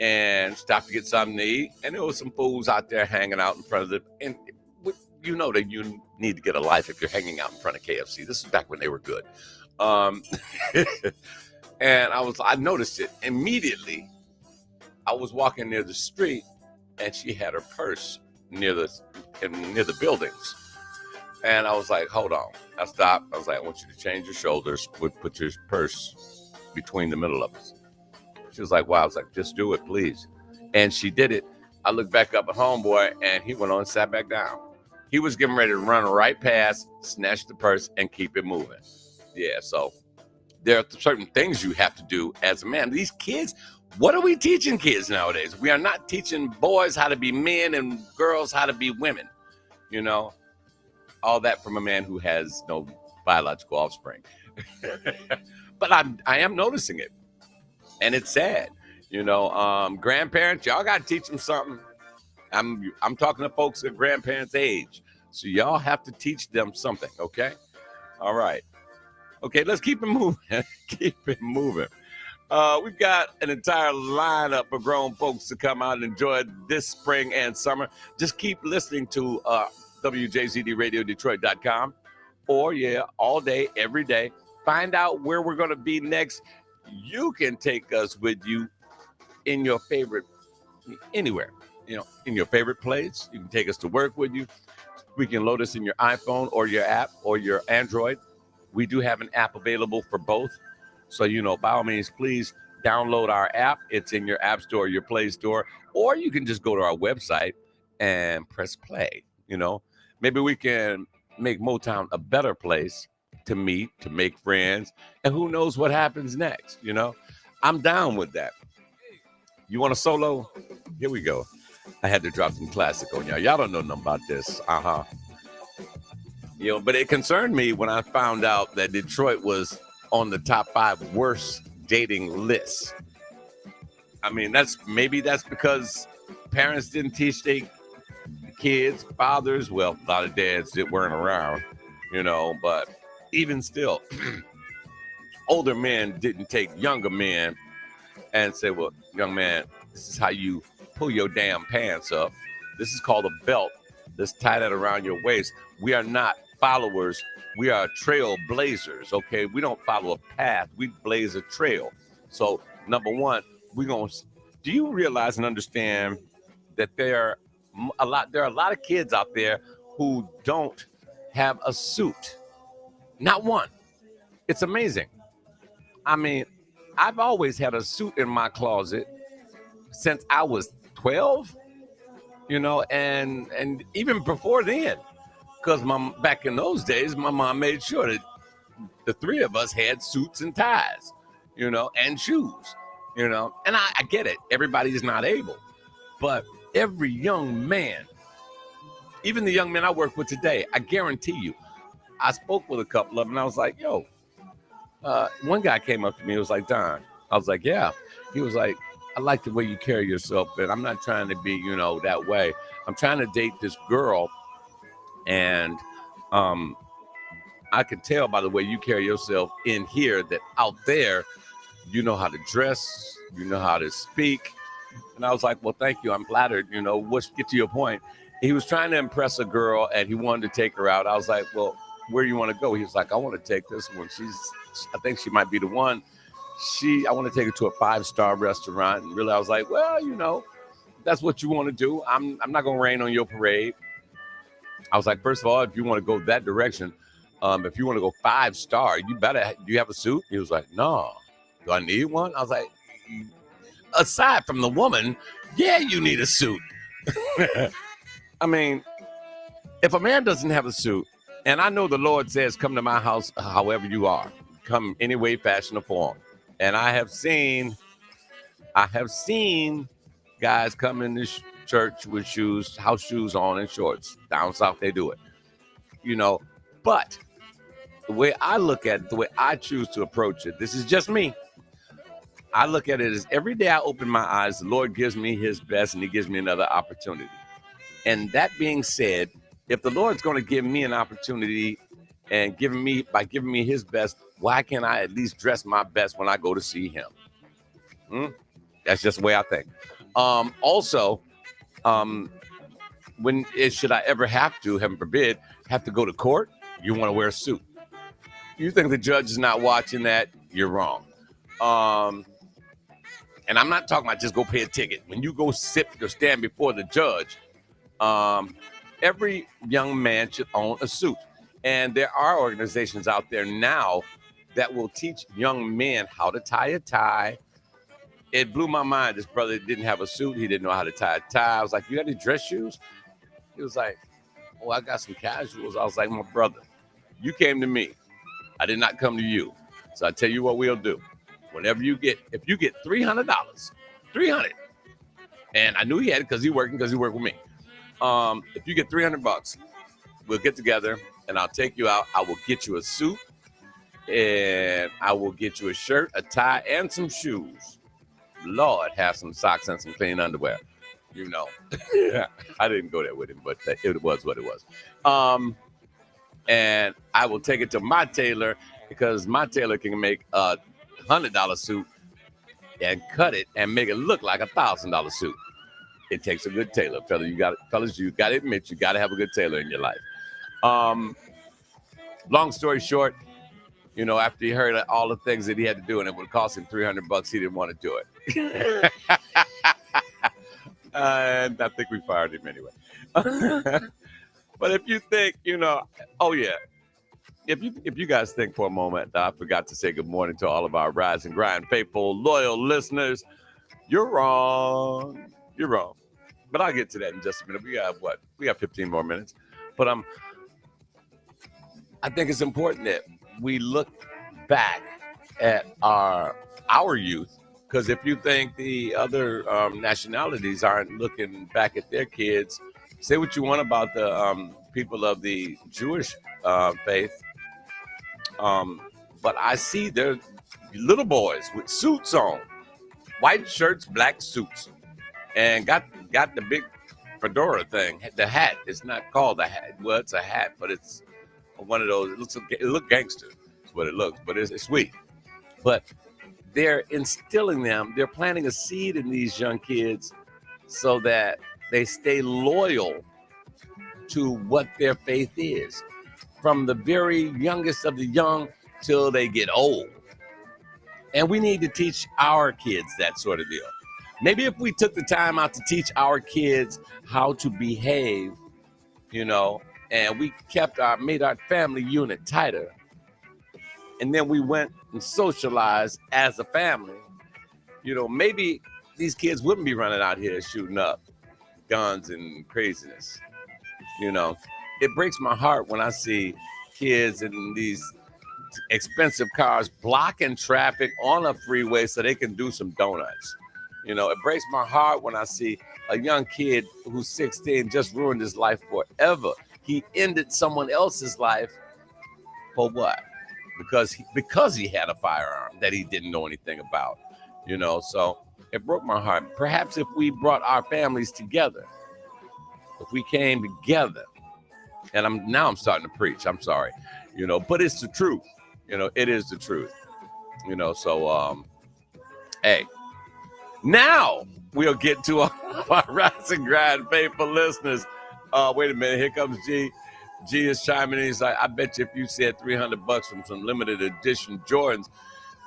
and stopped to get something to eat, and there was some fools out there hanging out in front of and you know that you need to get a life if you're hanging out in front of KFC. This is back when they were good. And I noticed it immediately. I was walking near the street, and she had her purse near the buildings. And I was like, hold on. I stopped. I was like, I want you to change your shoulders. Put your purse between the middle of us. She was like, wow. I was like, just do it, please. And she did it. I looked back up at homeboy, and he went on and sat back down. He was getting ready to run right past, snatch the purse, and keep it moving. Yeah, so there are certain things you have to do as a man. These kids, what are we teaching kids nowadays? We are not teaching boys how to be men and girls how to be women. You know, all that from a man who has no biological offspring. But I am noticing it, and it's sad. You know, grandparents, y'all got to teach them something. I'm talking to folks at grandparents' age, so y'all have to teach them something. Okay, all right. Okay, let's keep it moving. Keep it moving. We've got an entire lineup of grown folks to come out and enjoy this spring and summer. Just keep listening to WJZDRadioDetroit.com or, all day, every day. Find out where we're going to be next. You can take us with you in your favorite, anywhere, in your favorite place. You can take us to work with you. We can load us in your iPhone or your app or your Android. We do have an app available for both. So, by all means, please download our app. It's in your app store, your Play Store, or you can just go to our website and press play. Maybe we can make Motown a better place to meet, to make friends, and who knows what happens next. I'm down with that. You want a solo? Here we go. I had to drop some classic on y'all. Y'all don't know nothing about this. But it concerned me when I found out that Detroit was on the top 5 worst dating lists. I mean, that's because parents didn't teach their kids, fathers, well, a lot of dads that weren't around, but even still, older men didn't take younger men and say, well, young man, this is how you pull your damn pants up. This is called a belt. Let's tie that around your waist. We are not followers. We are trailblazers, okay? We don't follow a path. We blaze a trail. So, number one, do you realize and understand that there are a lot of kids out there who don't have a suit? Not one. It's amazing. I mean, I've always had a suit in my closet since I was 12, and even before then. Because back in those days, my mom made sure that the three of us had suits and ties, and shoes, and I get it. Everybody's not able. But every young man, even the young men I work with today, I guarantee you, I spoke with a couple of them and I was like, yo, One guy came up to me. He was like, Don. I was like, yeah. He was like, I like the way you carry yourself, and I'm not trying to be, that way. I'm trying to date this girl, and I can tell by the way you carry yourself in here that out there, you know how to dress, you know how to speak. And I was like, well, thank you. I'm flattered. Let's get to your point. He was trying to impress a girl, and he wanted to take her out. I was like, well, where do you want to go? He was like, I want to take this one. I think she might be the one. I want to take her to a 5-star restaurant. And really, I was like, well, that's what you want to do. I'm not going to rain on your parade. I was like, first of all, if you want to go that direction, if you want to go 5-star, do you have a suit? He was like, no. Do I need one? I was like, aside from the woman, yeah, you need a suit. I mean, if a man doesn't have a suit, and I know the Lord says, come to my house however you are, come any way, fashion, or form. And I have seen guys come in this church with shoes, house shoes on and shorts. Down south, they do it. But the way I look at it, the way I choose to approach it, this is just me. I look at it as every day I open my eyes, the Lord gives me his best and he gives me another opportunity. And that being said, if the Lord's going to give me an opportunity and giving me his best, why can't I at least dress my best when I go to see him? That's just the way I think. Should I ever have to, heaven forbid, have to go to court, you want to wear a suit. You think the judge is not watching that, you're wrong. And I'm not talking about just go pay a ticket. When you go sit or stand before the judge, every young man should own a suit. And there are organizations out there now that will teach young men how to tie a tie. It blew my mind. This brother didn't have a suit. He didn't know how to tie a tie. I was like, you got any dress shoes? He was like, oh, I got some casuals. I was like, my brother, you came to me. I did not come to you. So I tell you what we'll do. If you get $300, $300, and I knew he had it because he worked with me. If you get $300, we'll get together and I'll take you out. I will get you a suit and I will get you a shirt, a tie, and some shoes. Lord, have some socks and some clean underwear. I didn't go there with him, but it was what it was. And I will take it to my tailor because my tailor can make a $100 suit and cut it and make it look like $1,000 suit. It takes a good tailor, fellas. You got to admit, you got to have a good tailor in your life. Long story short, after he heard all the things that he had to do and it would cost him $300, he didn't want to do it. And I think we fired him anyway. But if you think, if you guys think for a moment, I forgot to say good morning to all of our Rise and Grind faithful, loyal listeners. You're wrong. You're wrong. But I'll get to that in just a minute. We got 15 more minutes. But I think it's important that we look back at our youth, because if you think the other nationalities aren't looking back at their kids, say what you want about the people of the Jewish faith, but I see their little boys with suits on, white shirts, black suits, and got the big fedora thing, the hat. It's not called a hat. Well, it's a hat, but it's one of those. It looks gangster. That's what it looks, but it's sweet. But they're instilling them. They're planting a seed in these young kids so that they stay loyal to what their faith is, from the very youngest of the young till they get old. And we need to teach our kids that sort of deal. Maybe if we took the time out to teach our kids how to behave, and we made our family unit tighter, and then we went and socialized as a family, maybe these kids wouldn't be running out here shooting up guns and craziness. It breaks my heart when I see kids in these expensive cars blocking traffic on a freeway so they can do some donuts. It breaks my heart when I see a young kid who's 16 just ruined his life forever. He ended someone else's life for what? because he had a firearm that he didn't know anything about, so it broke my heart. Perhaps if we brought our families together, if we came together, and I'm starting to preach, I'm sorry, but it's the truth, it is the truth, so hey, now we'll get to our Rise and Grind faithful listeners. Wait a minute, here comes G. G is chiming in. He's like, I bet you if you said $300 from some limited edition Jordans,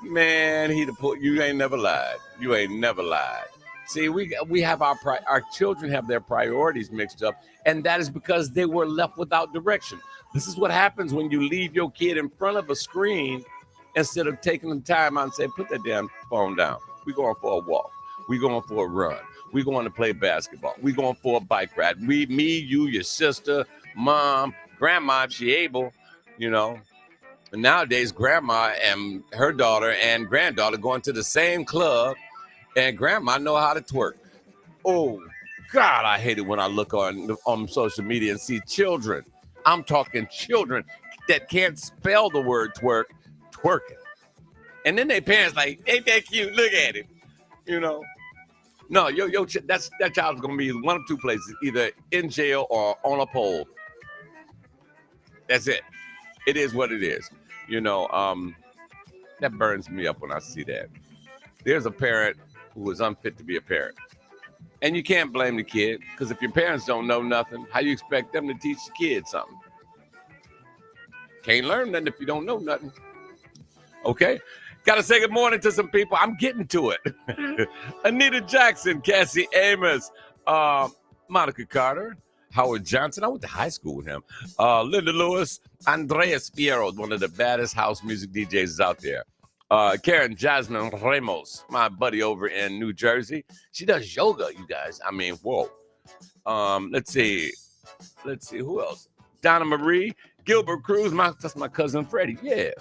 man, he'd have put. You ain't never lied. You ain't never lied. See, we have our children have their priorities mixed up, and that is because they were left without direction. This is what happens when you leave your kid in front of a screen instead of taking the time out and say, put that damn phone down. We're going for a walk. We're going for a run. We're going to play basketball. We're going for a bike ride. Me, you, your sister, mom, grandma, if she able, And nowadays, grandma and her daughter and granddaughter going to the same club, and grandma know how to twerk. Oh, God, I hate it when I look on social media and see children. I'm talking children that can't spell the word twerking. And then their parents like, ain't that cute? Look at him, No, that child's going to be one of two places, either in jail or on a pole. That's it. It is what it is. That burns me up when I see that. There's a parent who is unfit to be a parent. And you can't blame the kid, because if your parents don't know nothing, how you expect them to teach the kid something? Can't learn nothing if you don't know nothing. Okay? Got to say good morning to some people. I'm getting to it. Anita Jackson, Cassie Amos, Monica Carter, Howard Johnson. I went to high school with him. Linda Lewis, Andreas Fierro, one of the baddest house music DJs out there. Karen Jasmine Ramos, my buddy over in New Jersey. She does yoga, you guys. I mean, whoa. Let's see, who else? Donna Marie, Gilbert Cruz, that's my cousin Freddie. Yeah.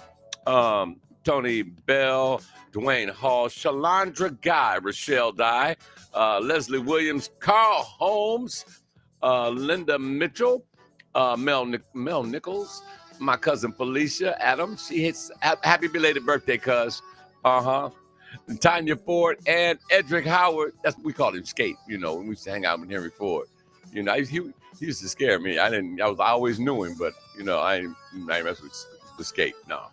Tony Bell, Dwayne Hall, Shalandra Guy, Rochelle Dye, Leslie Williams, Carl Holmes, Linda Mitchell, Mel Nichols, my cousin Felicia Adams. She hits happy belated birthday, cuz. Tanya Ford and Edric Howard. That's what we called him Skate, when we used to hang out with Henry Ford. He used to scare me. I always knew him, but I ain't mess with Skate. No.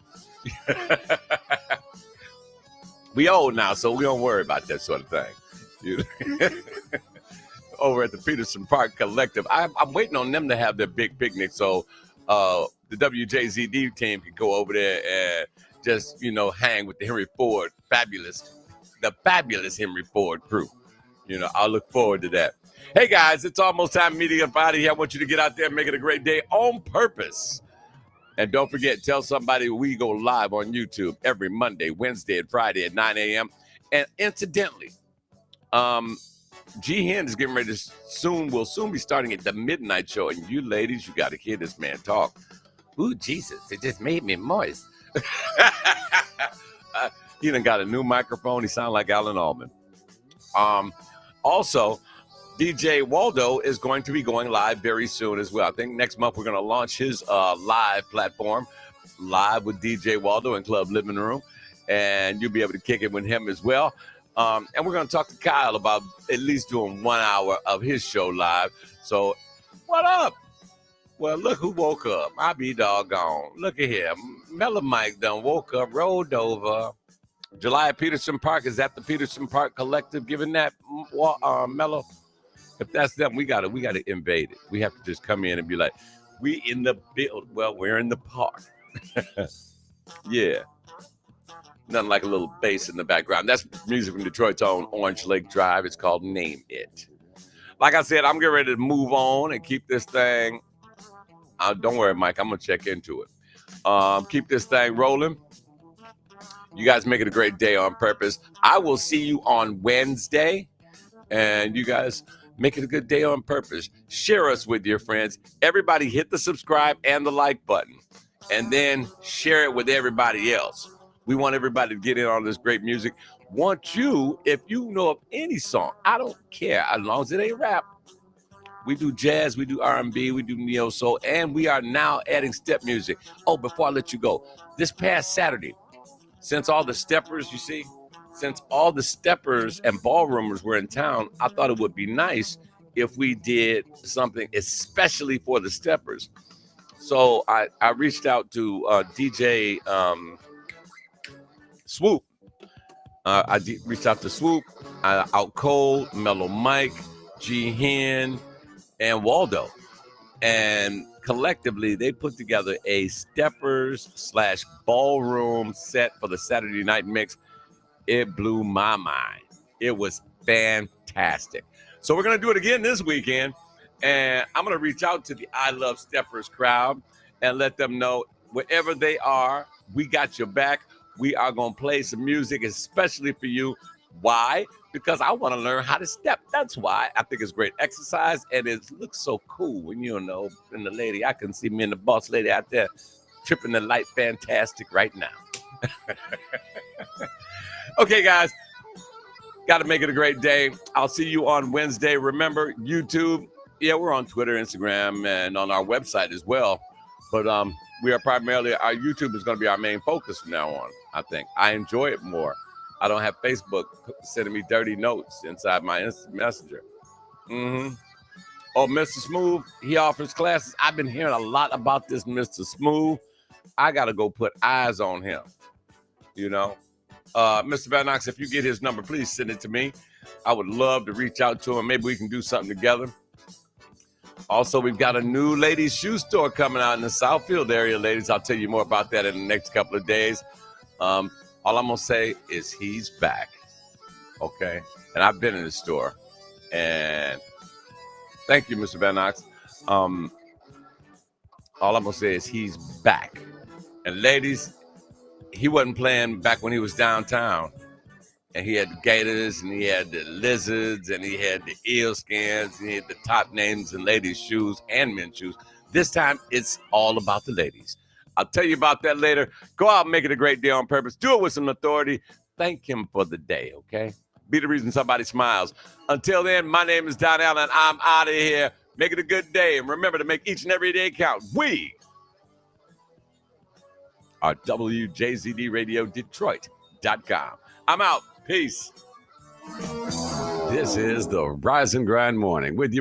We old now, so we don't worry about that sort of thing. Over at the Peterson Park Collective, I'm waiting on them to have their big picnic, so the WJZD team can go over there and just hang with the Henry Ford the fabulous Henry Ford crew. I'll look forward to that. Hey guys, it's almost time meeting up out of here. I want you to get out there and make it a great day on purpose. And don't forget, tell somebody we go live on YouTube every Monday, Wednesday, and Friday at 9 a.m. And incidentally, G Hen is getting ready to will soon be starting at the midnight show. And you ladies, you got to hear this man talk. Ooh, Jesus, it just made me moist. He done got a new microphone. He sounds like Alan Alman. Also, DJ Waldo is going to be going live very soon as well. I think next month we're going to launch his live platform, Live with DJ Waldo in Club Living Room. And you'll be able to kick it with him as well. And we're going to talk to Kyle about at least doing 1 hour of his show live. So, what up? Well, look who woke up. I be doggone. Look at here. Mellow Mike done woke up, rolled over. July at Peterson Park. Is that the Peterson Park Collective giving that Mellow? If that's them, we gotta invade it. We have to just come in and be like, we in the build. Well, we're in the park. Yeah. Nothing like a little bass in the background. That's music from Detroit's own Orange Lake Drive. It's called Name It. Like I said, I'm getting ready to move on and keep this thing. Don't worry, Mike. I'm going to check into it. Keep this thing rolling. You guys make it a great day on purpose. I will see you on Wednesday. And you guys make it a good day on purpose. Share us with your friends. Everybody hit the subscribe and the like button. And then share it with everybody else. We want everybody to get in on this great music. Want you, if you know of any song, I don't care, as long as it ain't rap, We do jazz, we do R&B, we do neo soul, and we are now adding step music. Oh, before I let you go, this past Saturday, since all the steppers and ballroomers were in town, I thought it would be nice if we did something especially for the steppers. So I reached out to DJ Swoop. Reached out to Swoop, Out Cold, Mellow Mike, G Hen, and Waldo. And collectively, they put together a steppers/ballroom set for the Saturday night mix. It blew my mind. It was fantastic. So we're going to do it again this weekend. And I'm going to reach out to the I Love Steppers crowd and let them know wherever they are, we got your back. We are going to play some music, especially for you. Why? Because I want to learn how to step. That's why. I think it's great exercise, and it looks so cool when, you know, and the lady, I can see me and the boss lady out there tripping the light fantastic right now. Okay, guys, got to make it a great day. I'll see you on Wednesday. Remember, YouTube. Yeah, we're on Twitter, Instagram, and on our website as well. But we are primarily, our YouTube is going to be our main focus from now on, I think. I enjoy it more. I don't have Facebook sending me dirty notes inside my instant messenger. Oh, Mr. Smooth, he offers classes. I've been hearing a lot about this Mr. Smooth. I got to go put eyes on him, you know. Mr. Van Knox, if you get his number, please send it to me. I would love to reach out to him. Maybe we can do something together. Also, we've got a new ladies' shoe store coming out in the Southfield area, ladies. I'll tell you more about that in the next couple of days. All I'm going to say is he's back, okay? And I've been in the store. And thank you, Mr. Van Knox. All I'm going to say is he's back. And ladies, he wasn't playing back when he was downtown. And he had the gators, and he had the lizards, and he had the eel skins, and he had the top names in ladies' shoes and men's shoes. This time, it's all about the ladies. I'll tell you about that later. Go out and make it a great day on purpose. Do it with some authority. Thank him for the day, okay? Be the reason somebody smiles. Until then, my name is Don Allen. I'm out of here. Make it a good day. And remember to make each and every day count. We are WJZDRadioDetroit.com. I'm out. Peace. This is the Rise and Grind Morning with your